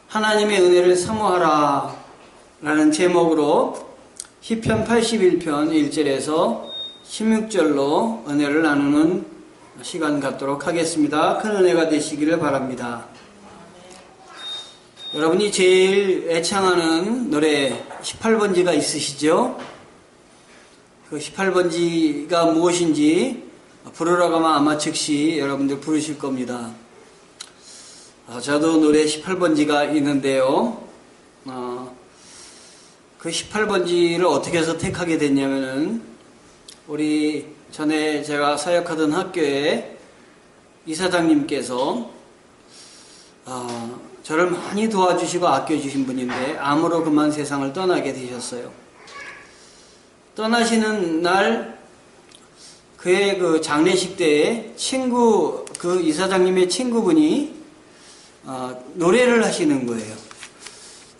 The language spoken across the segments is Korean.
하나님의 은혜를 사모하라 라는 제목으로 시편 81편 1절에서 16절로 은혜를 나누는 시간 갖도록 하겠습니다. 큰 은혜가 되시기를 바랍니다. 여러분이 제일 애창하는 노래 18번지가 있으시죠? 그 18번지가 무엇인지 부르라고 하면 아마 즉시 여러분들 부르실 겁니다. 저도 노래 18번지가 있는데요. 그 18번지를 어떻게 해서 택하게 됐냐면은 우리 전에 제가 사역하던 학교에 이사장님께서 저를 많이 도와주시고 아껴주신 분인데 암으로 그만 세상을 떠나게 되셨어요. 떠나시는 날 그의 그 장례식 때에 그 이사장님의 친구분이 노래를 하시는 거예요.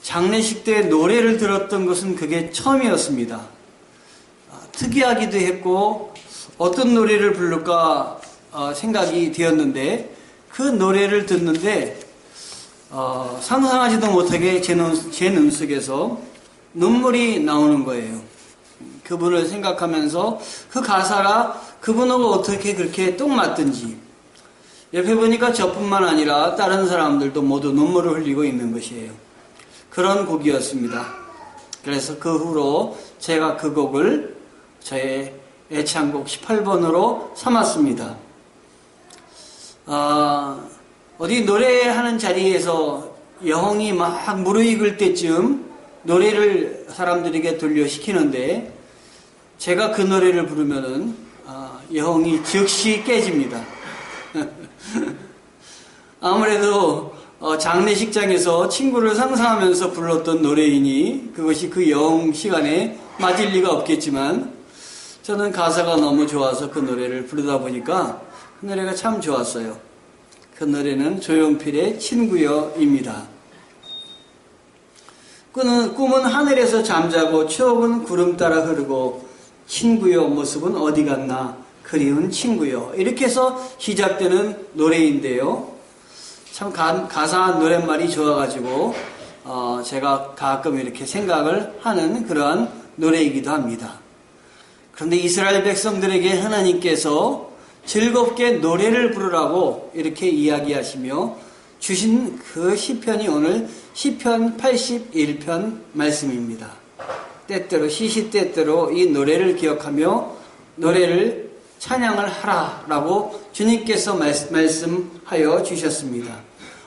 장례식 때 노래를 들었던 것은 그게 처음이었습니다. 특이하기도 했고 어떤 노래를 부를까 생각이 되었는데 그 노래를 듣는데 상상하지도 못하게 제 눈 속에서 눈물이 나오는 거예요. 그분을 생각하면서 그 가사가 그분하고 어떻게 그렇게 똥 맞든지 옆에 보니까 저뿐만 아니라 다른 사람들도 모두 눈물을 흘리고 있는 것이에요. 그런 곡이었습니다. 그래서 그 후로 제가 그 곡을 저의 애창곡 18번으로 삼았습니다. 어디 노래하는 자리에서 영이 막 무르익을 때쯤 노래를 사람들에게 들려시키는데 제가 그 노래를 부르면은 영이 즉시 깨집니다. 아무래도 장례식장에서 친구를 상상하면서 불렀던 노래이니 그것이 그 영 시간에 맞을 리가 없겠지만 저는 가사가 너무 좋아서 그 노래를 부르다 보니까 그 노래가 참 좋았어요. 그 노래는 조용필의 친구여입니다. 꿈은 하늘에서 잠자고 추억은 구름 따라 흐르고 친구여 모습은 어디 갔나 그리운 친구여, 이렇게 해서 시작되는 노래인데요. 참 가사 노랫말이 좋아가지고 제가 가끔 이렇게 생각을 하는 그러한 노래이기도 합니다. 그런데 이스라엘 백성들에게 하나님께서 즐겁게 노래를 부르라고 이렇게 이야기하시며 주신 그 시편이 오늘 시편 81편 말씀입니다. 때때로 시시때때로 이 노래를 기억하며 노래를 찬양을 하라라고 주님께서 말씀하여 주셨습니다.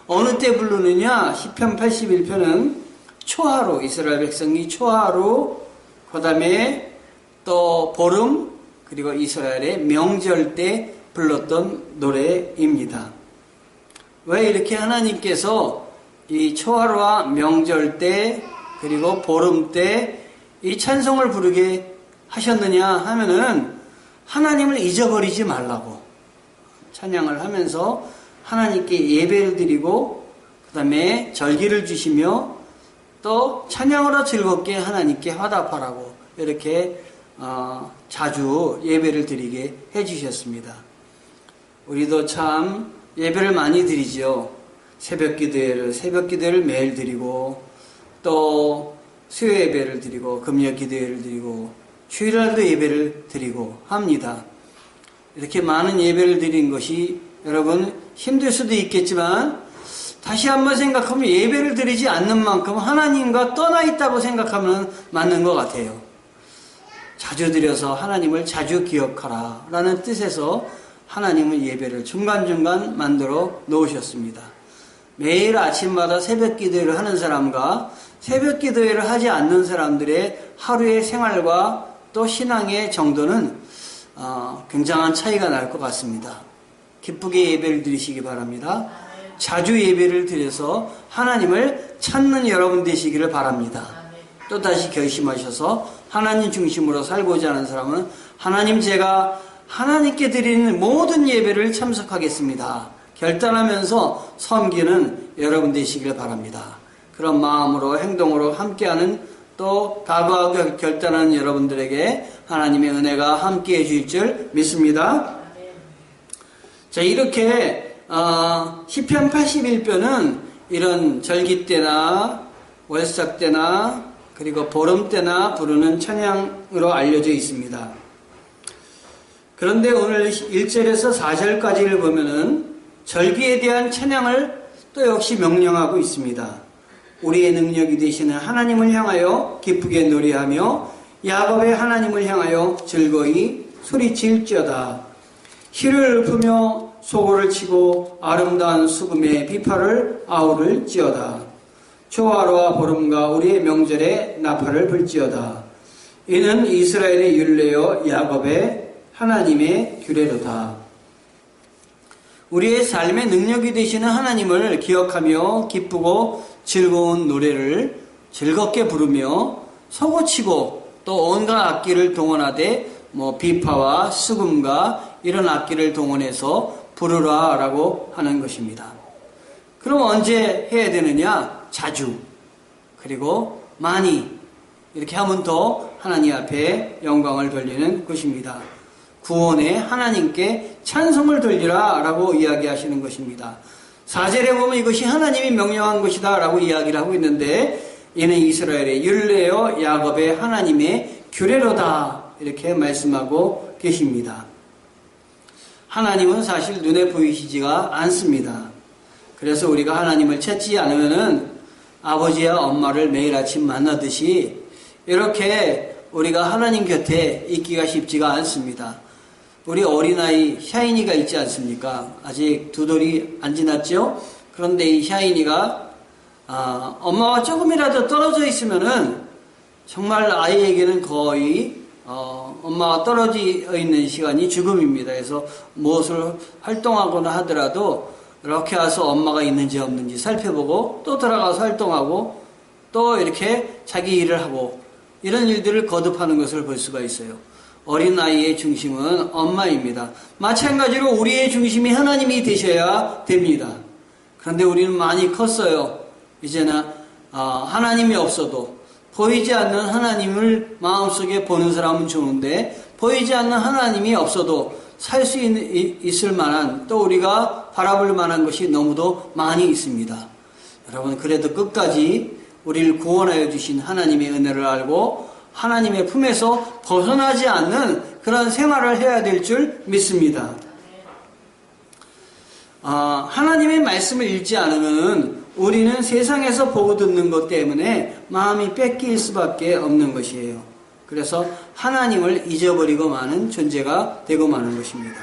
어느 때 부르느냐? 시편 81편은 초하루, 이스라엘 백성이 초하루, 그 다음에 또 보름, 그리고 이스라엘의 명절 때 불렀던 노래입니다. 왜 이렇게 하나님께서 이 초하루와 명절 때 그리고 보름 때 이 찬송을 부르게 하셨느냐 하면은 하나님을 잊어버리지 말라고 찬양을 하면서 하나님께 예배를 드리고 그 다음에 절기를 주시며 또 찬양으로 즐겁게 하나님께 화답하라고 이렇게 자주 예배를 드리게 해주셨습니다. 우리도 참 예배를 많이 드리죠. 새벽 기도회를 매일 드리고 또 수요 예배를 드리고 금요 기도회를 드리고 주일날도 예배를 드리고 합니다. 이렇게 많은 예배를 드린 것이 여러분 힘들 수도 있겠지만 다시 한번 생각하면 예배를 드리지 않는 만큼 하나님과 떠나 있다고 생각하면 맞는 것 같아요. 자주 드려서 하나님을 자주 기억하라 라는 뜻에서 하나님은 예배를 중간중간 만들어 놓으셨습니다. 매일 아침마다 새벽 기도회를 하는 사람과 새벽 기도회를 하지 않는 사람들의 하루의 생활과 또 신앙의 정도는 굉장한 차이가 날 것 같습니다. 기쁘게 예배를 드리시기 바랍니다. 자주 예배를 드려서 하나님을 찾는 여러분 되시기를 바랍니다. 또다시 결심하셔서 하나님 중심으로 살고자 하는 사람은 하나님, 제가 하나님께 드리는 모든 예배를 참석하겠습니다. 결단하면서 섬기는 여러분 되시기를 바랍니다. 그런 마음으로 행동으로 함께하는 또 각오하고 결단하는 여러분들에게 하나님의 은혜가 함께해 주실 줄 믿습니다. 자, 이렇게 시편 81편은 이런 절기 때나 월삭 때나 그리고 보름 때나 부르는 찬양으로 알려져 있습니다. 그런데 오늘 1절에서 4절까지를 보면은 절기에 대한 찬양을 또 역시 명령하고 있습니다. 우리의 능력이 되시는 하나님을 향하여 기쁘게 노래하며 야곱의 하나님을 향하여 즐거이 소리칠지어다. 희를 읊으며 소고를 치고 아름다운 수금의 비파를 아우를지어다. 초하루와 보름과 우리의 명절에 나팔을 불지어다. 이는 이스라엘의 율례요 야곱의 하나님의 규례로다. 우리의 삶의 능력이 되시는 하나님을 기억하며 기쁘고 즐거운 노래를 즐겁게 부르며 소고치고 또 온갖 악기를 동원하되 비파와 수금과 이런 악기를 동원해서 부르라라고 하는 것입니다. 그럼 언제 해야 되느냐? 자주 그리고 많이 이렇게 하면 더 하나님 앞에 영광을 돌리는 것입니다. 구원에 하나님께 찬송을 돌리라 라고 이야기하시는 것입니다. 4절에 보면 이것이 하나님이 명령한 것이다 라고 이야기를 하고 있는데 이는 이스라엘의 율례요 야곱의 하나님의 규례로다 이렇게 말씀하고 계십니다. 하나님은 사실 눈에 보이시지가 않습니다. 그래서 우리가 하나님을 찾지 않으면은 아버지와 엄마를 매일 아침 만나듯이 이렇게 우리가 하나님 곁에 있기가 쉽지가 않습니다. 우리 어린아이 샤이니가 있지 않습니까? 아직 2돌이 안 지났죠? 그런데 이 샤이니가 엄마와 조금이라도 떨어져 있으면은 정말 아이에게는 거의 엄마와 떨어져 있는 시간이 죽음입니다. 그래서 무엇을 활동하거나 하더라도 이렇게 와서 엄마가 있는지 없는지 살펴보고 또 들어가서 활동하고 또 이렇게 자기 일을 하고 이런 일들을 거듭하는 것을 볼 수가 있어요. 어린아이의 중심은 엄마입니다. 마찬가지로 우리의 중심이 하나님이 되셔야 됩니다. 그런데 우리는 많이 컸어요. 이제는 하나님이 없어도 보이지 않는 하나님을 마음속에 보는 사람은 좋은데 보이지 않는 하나님이 없어도 살 수 있을 만한 또 우리가 바라볼 만한 것이 너무도 많이 있습니다. 여러분 그래도 끝까지 우리를 구원하여 주신 하나님의 은혜를 알고 하나님의 품에서 벗어나지 않는 그런 생활을 해야 될 줄 믿습니다. 하나님의 말씀을 읽지 않으면 우리는 세상에서 보고 듣는 것 때문에 마음이 뺏길 수밖에 없는 것이에요. 그래서 하나님을 잊어버리고 마는 존재가 되고 마는 것입니다.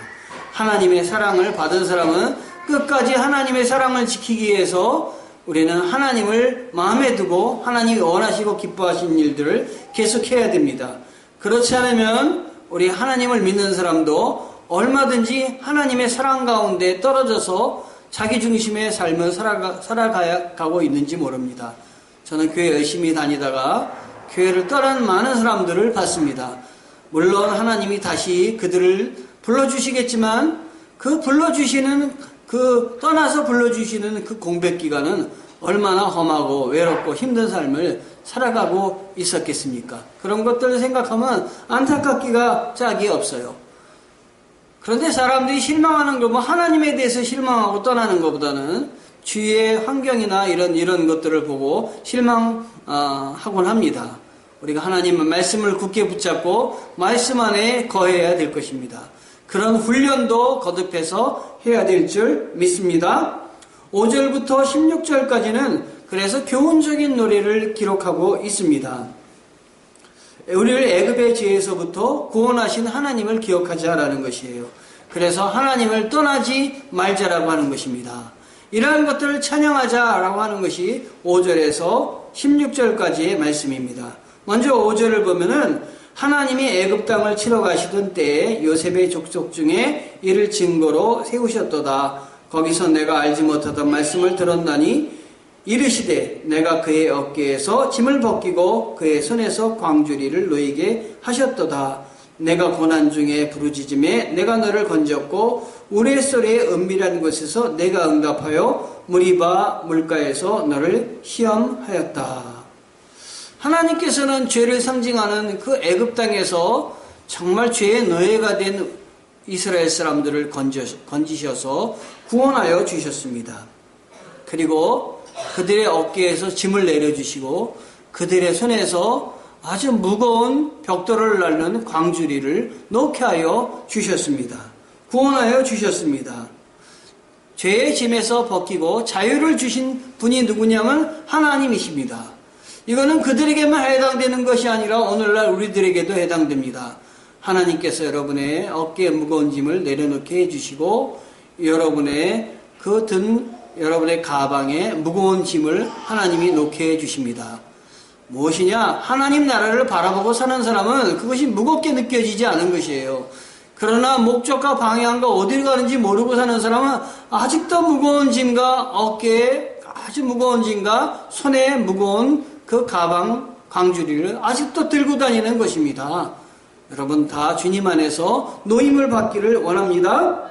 하나님의 사랑을 받은 사람은 끝까지 하나님의 사랑을 지키기 위해서 우리는 하나님을 마음에 두고 하나님이 원하시고 기뻐하시는 일들을 계속해야 됩니다. 그렇지 않으면 우리 하나님을 믿는 사람도 얼마든지 하나님의 사랑 가운데 떨어져서 자기 중심의 삶을 살아가고 있는지 모릅니다. 저는 교회 열심히 다니다가 교회를 떠난 많은 사람들을 봤습니다. 물론 하나님이 다시 그들을 불러주시겠지만 떠나서 불러주시는 그 공백 기간은 얼마나 험하고 외롭고 힘든 삶을 살아가고 있었겠습니까? 그런 것들을 생각하면 안타깝기가 짝이 없어요. 그런데 사람들이 실망하는 거, 하나님에 대해서 실망하고 떠나는 것보다는 주위의 환경이나 이런 것들을 보고 실망하곤 합니다. 우리가 하나님의 말씀을 굳게 붙잡고 말씀 안에 거해야 될 것입니다. 그런 훈련도 거듭해서 해야 될 줄 믿습니다. 5절부터 16절까지는 그래서 교훈적인 노래를 기록하고 있습니다. 우리를 애굽의 죄에서부터 구원하신 하나님을 기억하자라는 것이에요. 그래서 하나님을 떠나지 말자라고 하는 것입니다. 이러한 것들을 찬양하자라고 하는 것이 5절에서 16절까지의 말씀입니다. 먼저 5절을 보면은 하나님이 애굽 땅을 치러 가시던 때에 요셉의 족속 중에 이를 증거로 세우셨도다. 거기서 내가 알지 못하던 말씀을 들었나니 이르시되 내가 그의 어깨에서 짐을 벗기고 그의 손에서 광주리를 놓이게 하셨도다. 내가 고난 중에 부르짖음에 내가 너를 건졌고 우레소리의 은밀한 곳에서 내가 응답하여 무리바 물가에서 너를 시험하였다. 하나님께서는 죄를 상징하는 그 애굽 땅에서 정말 죄의 노예가 된 이스라엘 사람들을 건지셔서 구원하여 주셨습니다. 그리고 그들의 어깨에서 짐을 내려주시고 그들의 손에서 아주 무거운 벽돌을 날는 광주리를 놓게 하여 주셨습니다. 구원하여 주셨습니다. 죄의 짐에서 벗기고 자유를 주신 분이 누구냐면 하나님이십니다. 이거는 그들에게만 해당되는 것이 아니라 오늘날 우리들에게도 해당됩니다. 하나님께서 여러분의 어깨에 무거운 짐을 내려놓게 해주시고 여러분의 여러분의 가방에 무거운 짐을 하나님이 놓게 해주십니다. 무엇이냐? 하나님 나라를 바라보고 사는 사람은 그것이 무겁게 느껴지지 않은 것이에요. 그러나 목적과 방향과 어디를 가는지 모르고 사는 사람은 아직도 무거운 짐과 어깨에 아주 무거운 짐과 손에 무거운 그 가방, 광주리를 아직도 들고 다니는 것입니다. 여러분 다 주님 안에서 노임을 받기를 원합니다.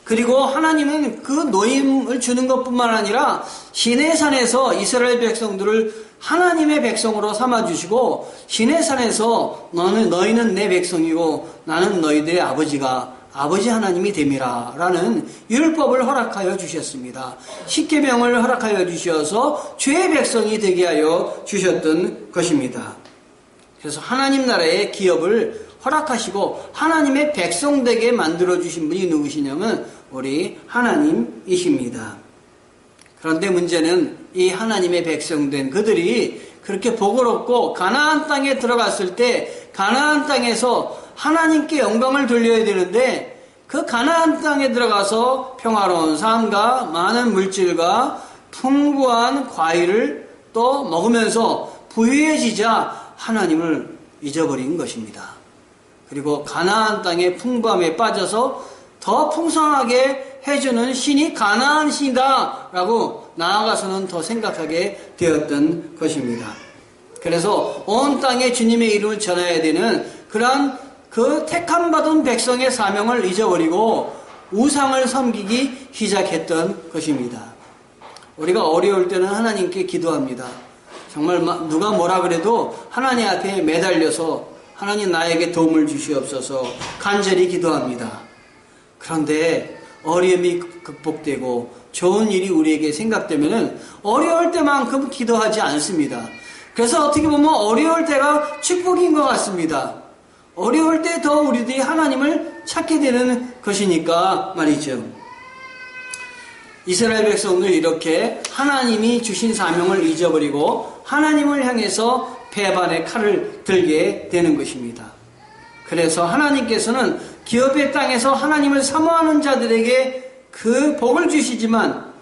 그리고 하나님은 그 노임을 주는 것뿐만 아니라 시내산에서 이스라엘 백성들을 하나님의 백성으로 삼아주시고 시내산에서 너희는 내 백성이고 나는 너희들의 아버지 하나님이 됨이라 라는 율법을 허락하여 주셨습니다. 십계명을 허락하여 주셔서 죄의 백성이 되게 하여 주셨던 것입니다. 그래서 하나님 나라의 기업을 허락하시고 하나님의 백성 되게 만들어주신 분이 누구시냐면 우리 하나님이십니다. 그런데 문제는 이 하나님의 백성 된 그들이 그렇게 복을 얻고 가나안 땅에 들어갔을 때 가나안 땅에서 하나님께 영광을 돌려야 되는데 그 가나안 땅에 들어가서 평화로운 삶과 많은 물질과 풍부한 과일을 또 먹으면서 부유해지자 하나님을 잊어버린 것입니다. 그리고 가나안 땅의 풍부함에 빠져서 더 풍성하게 해주는 신이 가나안 신이다 라고 나아가서는 더 생각하게 되었던 것입니다. 그래서 온 땅에 주님의 이름을 전해야 되는 그러한 그 택함받은 백성의 사명을 잊어버리고 우상을 섬기기 시작했던 것입니다. 우리가 어려울 때는 하나님께 기도합니다. 정말 누가 뭐라 그래도 하나님 앞에 매달려서 하나님 나에게 도움을 주시옵소서 간절히 기도합니다. 그런데 어려움이 극복되고 좋은 일이 우리에게 생각되면은 어려울 때만큼 기도하지 않습니다. 그래서 어떻게 보면 어려울 때가 축복인 것 같습니다. 어려울 때 더 우리들이 하나님을 찾게 되는 것이니까 말이죠. 이스라엘 백성도 이렇게 하나님이 주신 사명을 잊어버리고 하나님을 향해서 배반의 칼을 들게 되는 것입니다. 그래서 하나님께서는 기업의 땅에서 하나님을 사모하는 자들에게 그 복을 주시지만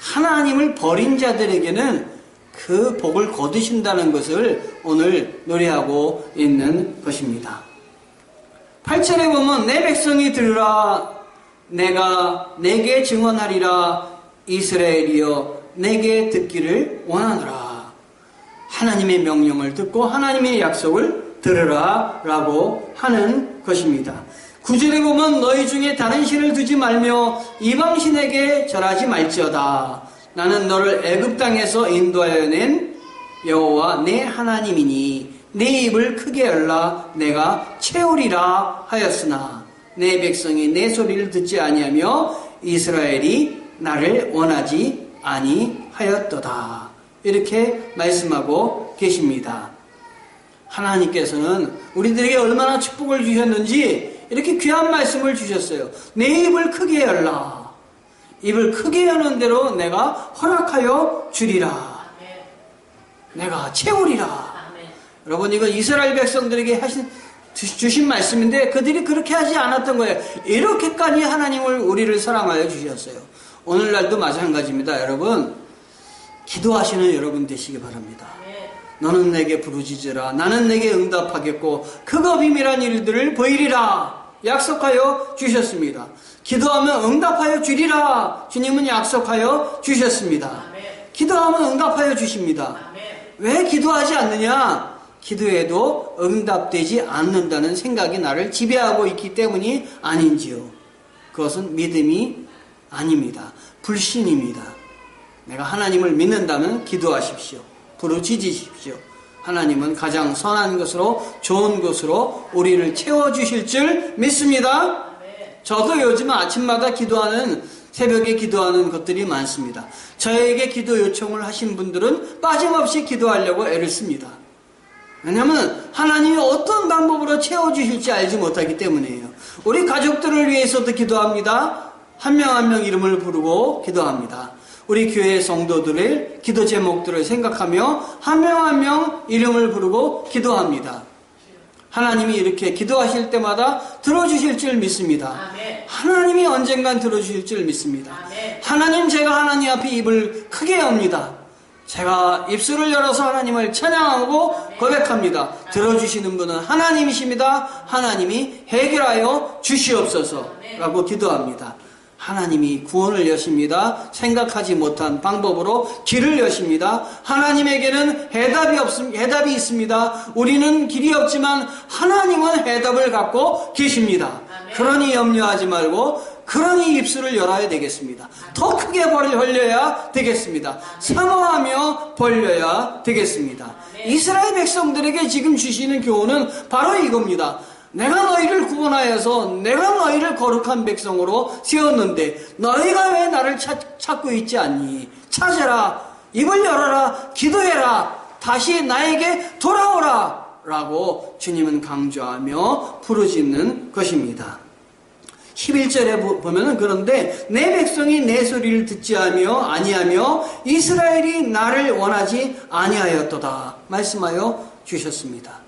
하나님을 버린 자들에게는 그 복을 거두신다는 것을 오늘 노래하고 있는 것입니다. 8절에 보면 내 백성이 들으라 내가 내게 증언하리라 이스라엘이여 내게 듣기를 원하노라. 하나님의 명령을 듣고 하나님의 약속을 들으라 라고 하는 것입니다. 9절에 보면 너희 중에 다른 신을 두지 말며 이방신에게 절하지 말지어다. 나는 너를 애굽 땅에서 인도하여 낸 여호와 내 하나님이니 내 입을 크게 열라 내가 채우리라 하였으나 내 백성이 내 소리를 듣지 아니하며 이스라엘이 나를 원하지 아니하였도다. 이렇게 말씀하고 계십니다. 하나님께서는 우리들에게 얼마나 축복을 주셨는지 이렇게 귀한 말씀을 주셨어요. 내 입을 크게 열라. 입을 크게 여는 대로 내가 허락하여 주리라. 내가 채우리라. 여러분 이건 이스라엘 백성들에게 주신 말씀인데 그들이 그렇게 하지 않았던 거예요. 이렇게까지 하나님을 우리를 사랑하여 주셨어요. 오늘날도 마찬가지입니다. 여러분 기도하시는 여러분 되시기 바랍니다. 너는 내게 부르짖으라 나는 내게 응답하겠고 크고 비밀한 일들을 보이리라 약속하여 주셨습니다. 기도하면 응답하여 주리라 주님은 약속하여 주셨습니다. 기도하면 응답하여 주십니다. 왜 기도하지 않느냐? 기도해도 응답되지 않는다는 생각이 나를 지배하고 있기 때문이 아닌지요. 그것은 믿음이 아닙니다. 불신입니다. 내가 하나님을 믿는다면 기도하십시오. 부르짖으십시오. 하나님은 가장 선한 것으로 좋은 것으로 우리를 채워주실 줄 믿습니다. 저도 요즘 아침마다 기도하는 새벽에 기도하는 것들이 많습니다. 저에게 기도 요청을 하신 분들은 빠짐없이 기도하려고 애를 씁니다. 왜냐하면 하나님이 어떤 방법으로 채워주실지 알지 못하기 때문이에요. 우리 가족들을 위해서도 기도합니다. 한 명 한 명 이름을 부르고 기도합니다. 우리 교회 성도들의 기도 제목들을 생각하며 한 명 한 명 이름을 부르고 기도합니다. 하나님이 이렇게 기도하실 때마다 들어주실 줄 믿습니다. 아멘. 하나님이 언젠간 들어주실 줄 믿습니다. 아멘. 하나님, 제가 하나님 앞에 입을 크게 엽니다. 제가 입술을 열어서 하나님을 찬양하고 고백합니다. 들어주시는 분은 하나님이십니다. 하나님이 해결하여 주시옵소서 라고 기도합니다. 하나님이 구원을 여십니다. 생각하지 못한 방법으로 길을 여십니다. 하나님에게는 해답이 있습니다. 우리는 길이 없지만 하나님은 해답을 갖고 계십니다. 그러니 염려하지 말고 그러니 입술을 열어야 되겠습니다. 더 크게 벌려야 되겠습니다. 사모하며 벌려야 되겠습니다. 이스라엘 백성들에게 지금 주시는 교훈은 바로 이겁니다. 내가 너희를 구원하여서 내가 너희를 거룩한 백성으로 세웠는데 너희가 왜 나를 찾고 있지 않니? 찾아라, 입을 열어라, 기도해라, 다시 나에게 돌아오라 라고 주님은 강조하며 부르짖는 것입니다. 11절에 보면은 그런데 내 백성이 내 소리를 듣지 아니하며 이스라엘이 나를 원하지 아니하였도다 말씀하여 주셨습니다.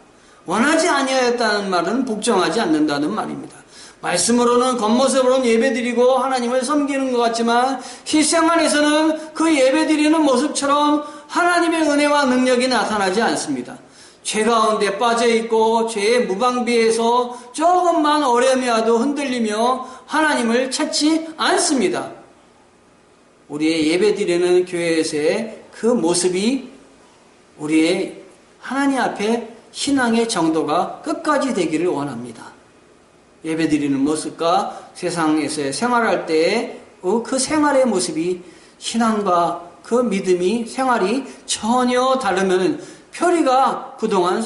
원하지 아니하였다는 말은 복종하지 않는다는 말입니다. 말씀으로는 겉모습으로는 예배드리고 하나님을 섬기는 것 같지만 실생활에서는 그 예배드리는 모습처럼 하나님의 은혜와 능력이 나타나지 않습니다. 죄 가운데 빠져있고 죄의 무방비에서 조금만 어려움이 와도 흔들리며 하나님을 찾지 않습니다. 우리의 예배드리는 교회에서의 그 모습이 우리의 하나님 앞에 신앙의 정도가 끝까지 되기를 원합니다. 예배드리는 모습과 세상에서 생활할 때의 그 생활의 모습이 신앙과 그 믿음이 생활이 전혀 다르면 표리가 그동안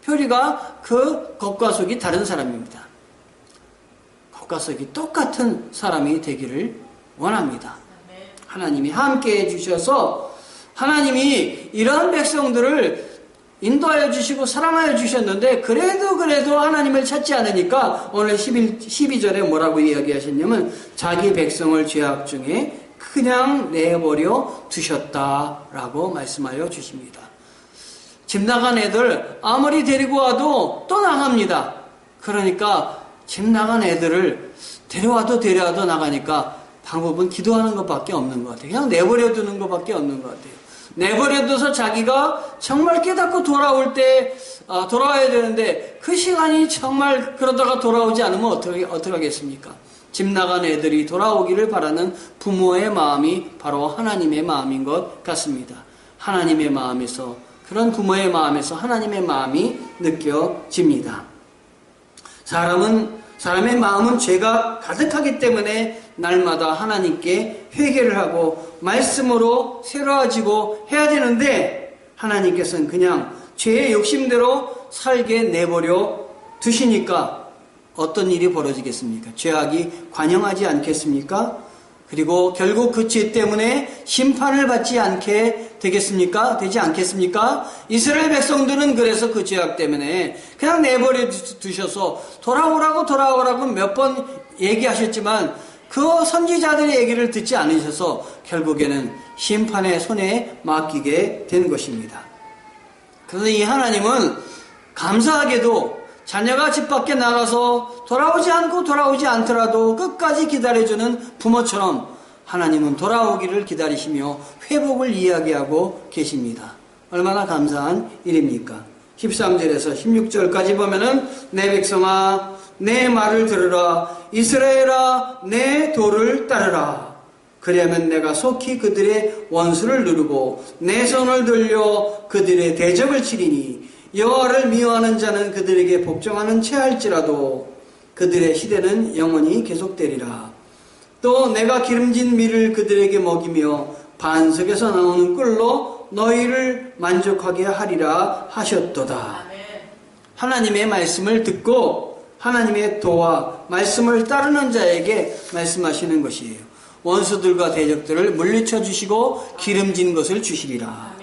표리가 그 겉과 속이 다른 사람입니다. 겉과 속이 똑같은 사람이 되기를 원합니다. 하나님이 함께 해주셔서 하나님이 이러한 백성들을 인도하여 주시고 사랑하여 주셨는데 그래도 하나님을 찾지 않으니까 오늘 12절에 뭐라고 이야기하셨냐면 자기 백성을 죄악 중에 그냥 내버려 두셨다라고 말씀하여 주십니다. 집 나간 애들 아무리 데리고 와도 또 나갑니다. 그러니까 집 나간 애들을 데려와도 나가니까 방법은 기도하는 것밖에 없는 것 같아요. 그냥 내버려 두는 것밖에 없는 것 같아요. 내버려둬서 자기가 정말 깨닫고 돌아올 때 돌아와야 되는데 그 시간이 정말 그러다가 돌아오지 않으면 어떻게 하겠습니까? 집 나간 애들이 돌아오기를 바라는 부모의 마음이 바로 하나님의 마음인 것 같습니다. 하나님의 마음에서 그런 부모의 마음에서 하나님의 마음이 느껴집니다. 사람의 마음은 죄가 가득하기 때문에 날마다 하나님께 회개를 하고 말씀으로 새로워지고 해야 되는데 하나님께서는 그냥 죄의 욕심대로 살게 내버려 두시니까 어떤 일이 벌어지겠습니까? 죄악이 관영하지 않겠습니까? 그리고 결국 그 죄 때문에 심판을 받지 않게 되겠습니까? 되지 않겠습니까? 이스라엘 백성들은 그래서 그 죄악 때문에 그냥 내버려 두셔서 돌아오라고 몇 번 얘기하셨지만 그 선지자들의 얘기를 듣지 않으셔서 결국에는 심판의 손에 맡기게 된 것입니다. 그래서 이 하나님은 감사하게도 자녀가 집 밖에 나가서 돌아오지 않더라도 끝까지 기다려주는 부모처럼 하나님은 돌아오기를 기다리시며 회복을 이야기하고 계십니다. 얼마나 감사한 일입니까? 13절에서 16절까지 보면은 내 백성아 내 말을 들으라 이스라엘아 내 도를 따르라 그리하면 내가 속히 그들의 원수를 누르고 내 손을 들려 그들의 대적을 치리니 여호와를 미워하는 자는 그들에게 복종하는 채 할지라도 그들의 시대는 영원히 계속되리라. 또 내가 기름진 밀을 그들에게 먹이며 반석에서 나오는 꿀로 너희를 만족하게 하리라 하셨도다. 하나님의 말씀을 듣고 하나님의 도와 말씀을 따르는 자에게 말씀하시는 것이에요. 원수들과 대적들을 물리쳐 주시고 기름진 것을 주시리라.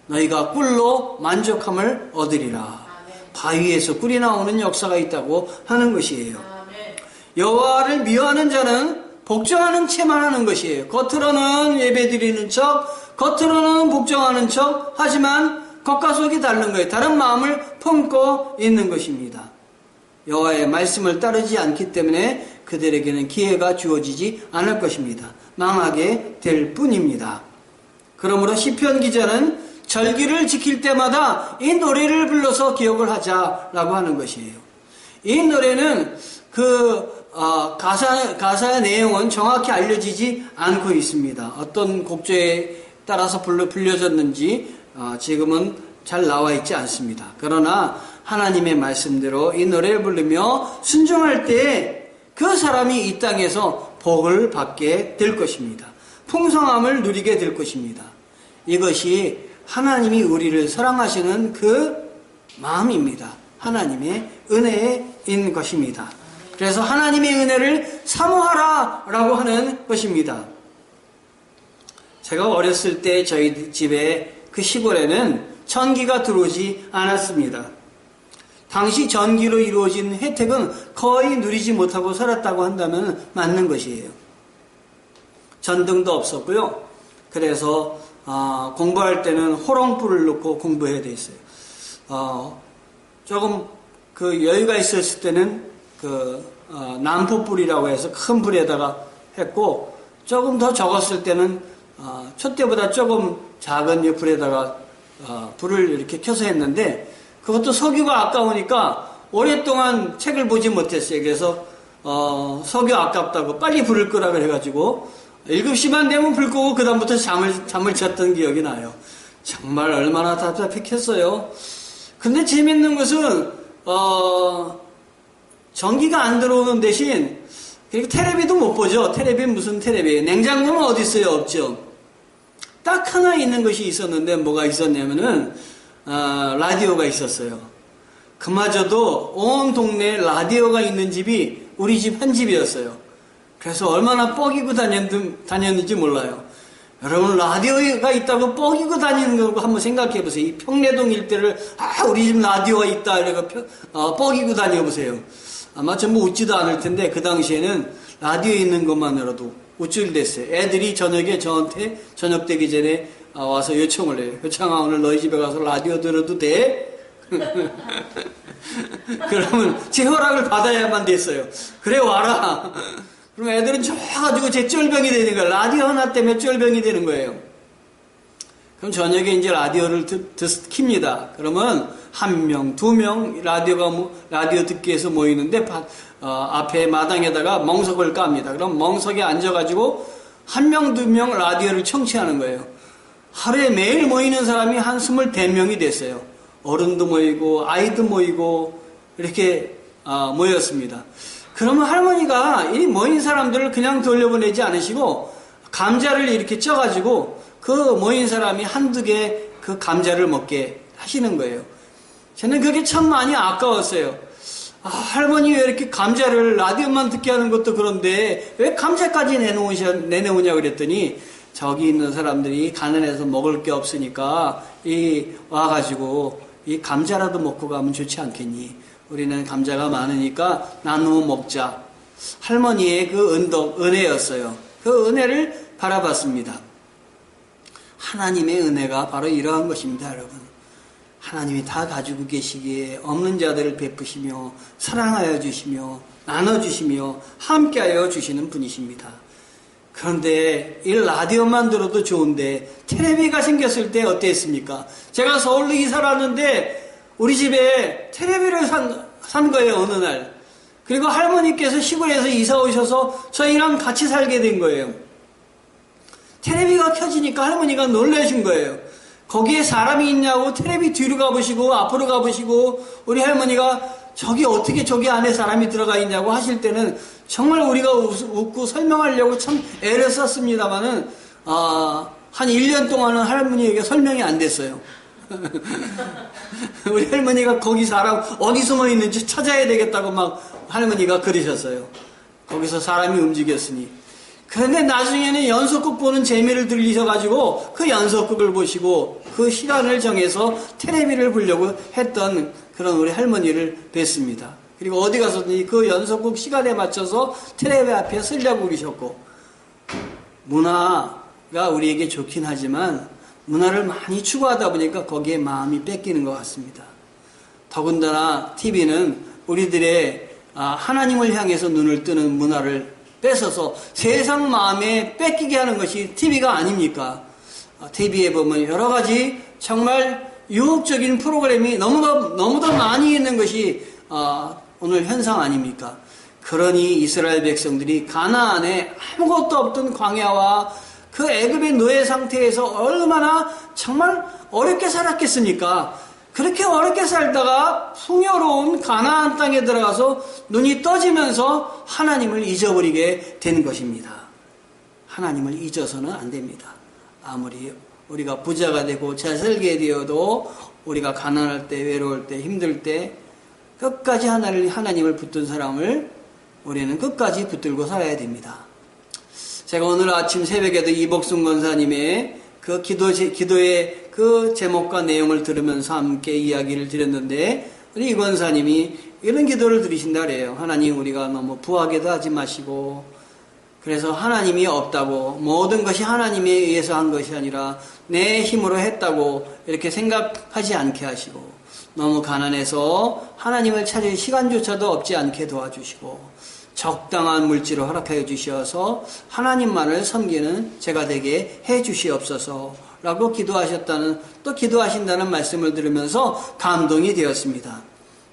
너희가 꿀로 만족함을 얻으리라. 바위에서 꿀이 나오는 역사가 있다고 하는 것이에요. 여호와를 미워하는 자는 복종하는 채만 하는 것이에요. 겉으로는 예배드리는 척, 겉으로는 복종하는 척 하지만 겉과 속이 다른 거예요. 다른 마음을 품고 있는 것입니다. 여호와의 말씀을 따르지 않기 때문에 그들에게는 기회가 주어지지 않을 것입니다. 망하게 될 뿐입니다. 그러므로 시편 기자는 절기를 지킬 때마다 이 노래를 불러서 기억을 하자라고 하는 것이에요. 이 노래는 가사의 내용은 정확히 알려지지 않고 있습니다. 어떤 곡조에 따라서 불려졌는지 지금은 잘 나와 있지 않습니다. 그러나 하나님의 말씀대로 이 노래를 부르며 순종할 때 그 사람이 이 땅에서 복을 받게 될 것입니다. 풍성함을 누리게 될 것입니다. 이것이 하나님이 우리를 사랑하시는 그 마음입니다. 하나님의 은혜인 것입니다. 그래서 하나님의 은혜를 사모하라 라고 하는 것입니다. 제가 어렸을 때 저희 집에 그 시골에는 전기가 들어오지 않았습니다. 당시 전기로 이루어진 혜택은 거의 누리지 못하고 살았다고 한다면 맞는 것이에요. 전등도 없었고요. 그래서 공부할 때는 호롱불을 놓고 공부해야 돼 있어요. 조금 그 여유가 있었을 때는 난포불이라고 해서 큰 불에다가 했고, 조금 더 적었을 때는 촛대보다 조금 작은 불에다가 불을 이렇게 켜서 했는데, 그것도 석유가 아까우니까 오랫동안 책을 보지 못했어요. 그래서 석유 아깝다고 빨리 불을 끄라 그래가지고 7시만 되면 불 끄고 그 다음부터 잠을 잤던 기억이 나요. 정말 얼마나 답답했겠어요. 근데 재밌는 것은 전기가 안 들어오는 대신 그리고 텔레비도 못 보죠. 텔레비 무슨 텔레비? 냉장고는 어디 있어요? 없죠. 딱 하나 있는 것이 있었는데 뭐가 있었냐면은 라디오가 있었어요. 그마저도 온 동네에 라디오가 있는 집이 우리 집 한 집이었어요. 그래서 얼마나 뻐기고 다녔는지 몰라요. 여러분, 라디오가 있다고 뻐기고 다니는 거 한번 생각해 보세요. 이 평내동 일대를 우리 집 라디오가 있다 이러고 뻐기고 다녀보세요. 아마 전부 웃지도 않을 텐데 그 당시에는 라디오에 있는 것만으로도 우쭐댔어요. 애들이 저녁에 저한테 저녁 되기 전에 와서 요청을 해요. 효창아, 오늘 너희 집에 가서 라디오 들어도 돼? 그러면 제 허락을 받아야만 됐어요. 그래, 와라. 그럼 애들은 좋아가지고 제 쫄병이 되는 거예요. 라디오 하나 때문에 쫄병이 되는 거예요. 그럼 저녁에 이제 라디오를 킵니다. 그러면 1명, 2명 라디오 듣기 위해서 모이는데 앞에 마당에다가 멍석을 깝니다. 그럼 멍석에 앉아가지고 1명, 2명 라디오를 청취하는 거예요. 하루에 매일 모이는 사람이 한 25명이 됐어요. 어른도 모이고 아이도 모이고 이렇게 모였습니다. 그러면 할머니가 이 모인 사람들을 그냥 돌려보내지 않으시고 감자를 이렇게 쪄가지고 그 모인 사람이 한두 개 그 감자를 먹게 하시는 거예요. 저는 그게 참 많이 아까웠어요. 할머니 왜 이렇게 감자를 라디오만 듣게 하는 것도 그런데 왜 감자까지 내놓으냐 그랬더니 저기 있는 사람들이 가난해서 먹을 게 없으니까 와가지고 이 감자라도 먹고 가면 좋지 않겠니? 우리는 감자가 많으니까 나누어 먹자. 할머니의 그 은혜였어요. 그 은혜를 바라봤습니다. 하나님의 은혜가 바로 이러한 것입니다, 여러분. 하나님이 다 가지고 계시기에 없는 자들을 베푸시며 사랑하여 주시며 나눠주시며 함께하여 주시는 분이십니다. 그런데 이 라디오만 들어도 좋은데 텔레비가 생겼을 때 어땠습니까? 제가 서울로 이사를 왔는데 우리 집에 텔레비를 산 거예요, 어느 날. 그리고 할머니께서 시골에서 이사 오셔서 저희랑 같이 살게 된 거예요. 텔레비가 켜지니까 할머니가 놀라신 거예요. 거기에 사람이 있냐고 텔레비 뒤로 가보시고 앞으로 가보시고 우리 할머니가 어떻게 저기 안에 사람이 들어가 있냐고 하실 때는 정말 우리가 웃고 설명하려고 참 애를 썼습니다만은 한 1년 동안은 할머니에게 설명이 안 됐어요. 우리 할머니가 거기 사람 어디 숨어 있는지 찾아야 되겠다고 막 할머니가 그러셨어요. 거기서 사람이 움직였으니. 그런데 나중에는 연속극 보는 재미를 들리셔가지고 그 연속극을 보시고 그 시간을 정해서 텔레비를 보려고 했던 그런 우리 할머니를 뵀습니다. 그리고 어디 가서든지 그 연속극 시간에 맞춰서 텔레비 앞에 서려고 그러셨고, 문화가 우리에게 좋긴 하지만 문화를 많이 추구하다 보니까 거기에 마음이 뺏기는 것 같습니다. 더군다나 TV는 우리들의 하나님을 향해서 눈을 뜨는 문화를 뺏어서 세상 마음에 뺏기게 하는 것이 TV가 아닙니까? TV에 보면 여러 가지 정말 유혹적인 프로그램이 너무도 많이 있는 것이 오늘 현상 아닙니까? 그러니 이스라엘 백성들이 가나안에 아무것도 없던 광야와 그 애굽의 노예 상태에서 얼마나 정말 어렵게 살았겠습니까? 그렇게 어렵게 살다가 풍요로운 가나안 땅에 들어가서 눈이 떠지면서 하나님을 잊어버리게 된 것입니다. 하나님을 잊어서는 안 됩니다. 아무리 우리가 부자가 되고 잘 살게 되어도 우리가 가난할 때, 외로울 때, 힘들 때 끝까지 하나님을 붙든 사람을 우리는 끝까지 붙들고 살아야 됩니다. 제가 오늘 아침 새벽에도 이복순 권사님의 그 기도의 그 제목과 내용을 들으면서 함께 이야기를 드렸는데, 우리 이 권사님이 이런 기도를 드리신다 그래요. 하나님, 우리가 너무 부하게도 하지 마시고, 그래서 하나님이 없다고, 모든 것이 하나님에 의해서 한 것이 아니라 내 힘으로 했다고 이렇게 생각하지 않게 하시고, 너무 가난해서 하나님을 찾을 시간조차도 없지 않게 도와주시고, 적당한 물질을 허락하여 주셔서 하나님만을 섬기는 제가 되게 해 주시옵소서 라고 기도하신다는 말씀을 들으면서 감동이 되었습니다.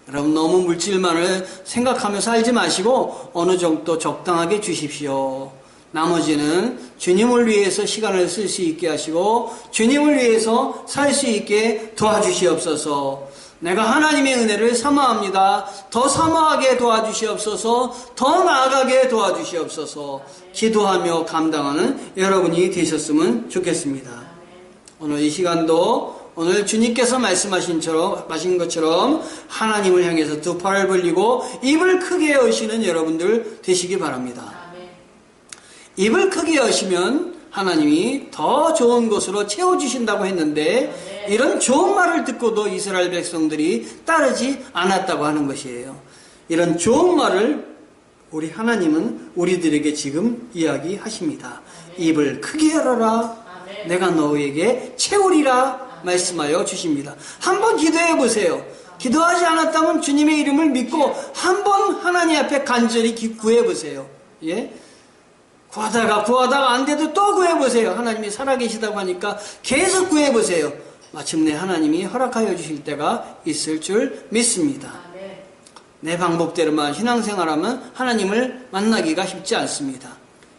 여러분, 너무 물질만을 생각하며 살지 마시고 어느 정도 적당하게 주십시오. 나머지는 주님을 위해서 시간을 쓸 수 있게 하시고 주님을 위해서 살 수 있게 도와주시옵소서. 내가 하나님의 은혜를 사모합니다. 더 사모하게 도와주시옵소서. 더 나아가게 도와주시옵소서. 기도하며 감당하는 여러분이 되셨으면 좋겠습니다. 오늘 이 시간도 오늘 주님께서 말씀하신 것처럼 하나님을 향해서 두 팔을 벌리고 입을 크게 여시는 여러분들 되시기 바랍니다. 입을 크게 여시면 하나님이 더 좋은 것으로 채워주신다고 했는데, 이런 좋은 말을 듣고도 이스라엘 백성들이 따르지 않았다고 하는 것이에요. 이런 좋은 말을 우리 하나님은 우리들에게 지금 이야기하십니다. 입을 크게 열어라. 내가 너에게 채우리라 말씀하여 주십니다. 한번 기도해 보세요. 기도하지 않았다면 주님의 이름을 믿고 한번 하나님 앞에 간절히 구해 보세요. 예? 구하다가 안 돼도 또 구해보세요. 하나님이 살아계시다고 하니까 계속 구해보세요. 마침내 하나님이 허락하여 주실 때가 있을 줄 믿습니다. 내 방법대로만 신앙생활하면 하나님을 만나기가 쉽지 않습니다.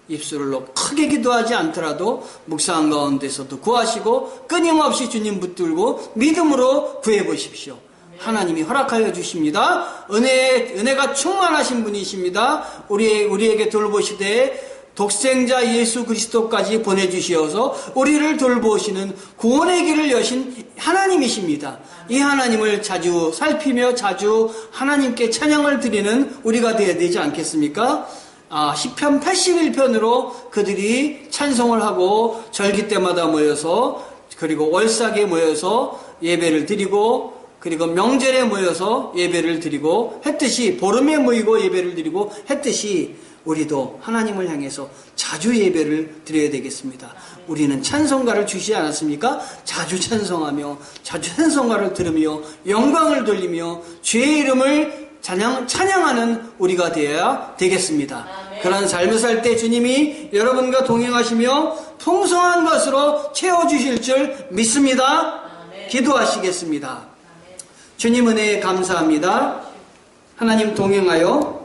입술로 크게 기도하지 않더라도 묵상한 가운데서도 구하시고 끊임없이 주님 붙들고 믿음으로 구해보십시오. 하나님이 허락하여 주십니다. 은혜가 충만하신 분이십니다. 우리에게 돌보시되 독생자 예수 그리스도까지 보내주시어서 우리를 돌보시는 구원의 길을 여신 하나님이십니다. 이 하나님을 자주 살피며 자주 하나님께 찬양을 드리는 우리가 되어야 되지 않겠습니까? 시편 81편으로 그들이 찬송을 하고 절기 때마다 모여서, 그리고 월삭에 모여서 예배를 드리고, 그리고 명절에 모여서 예배를 드리고 했듯이, 보름에 모이고 예배를 드리고 했듯이 우리도 하나님을 향해서 자주 예배를 드려야 되겠습니다. 우리는 찬송가를 주시지 않았습니까? 자주 찬송하며 자주 찬송가를 들으며 영광을 돌리며 주의 이름을 찬양하는 우리가 되어야 되겠습니다. 그런 삶을 살 때 주님이 여러분과 동행하시며 풍성한 것으로 채워주실 줄 믿습니다. 기도하시겠습니다. 주님 은혜에 감사합니다. 하나님 동행하여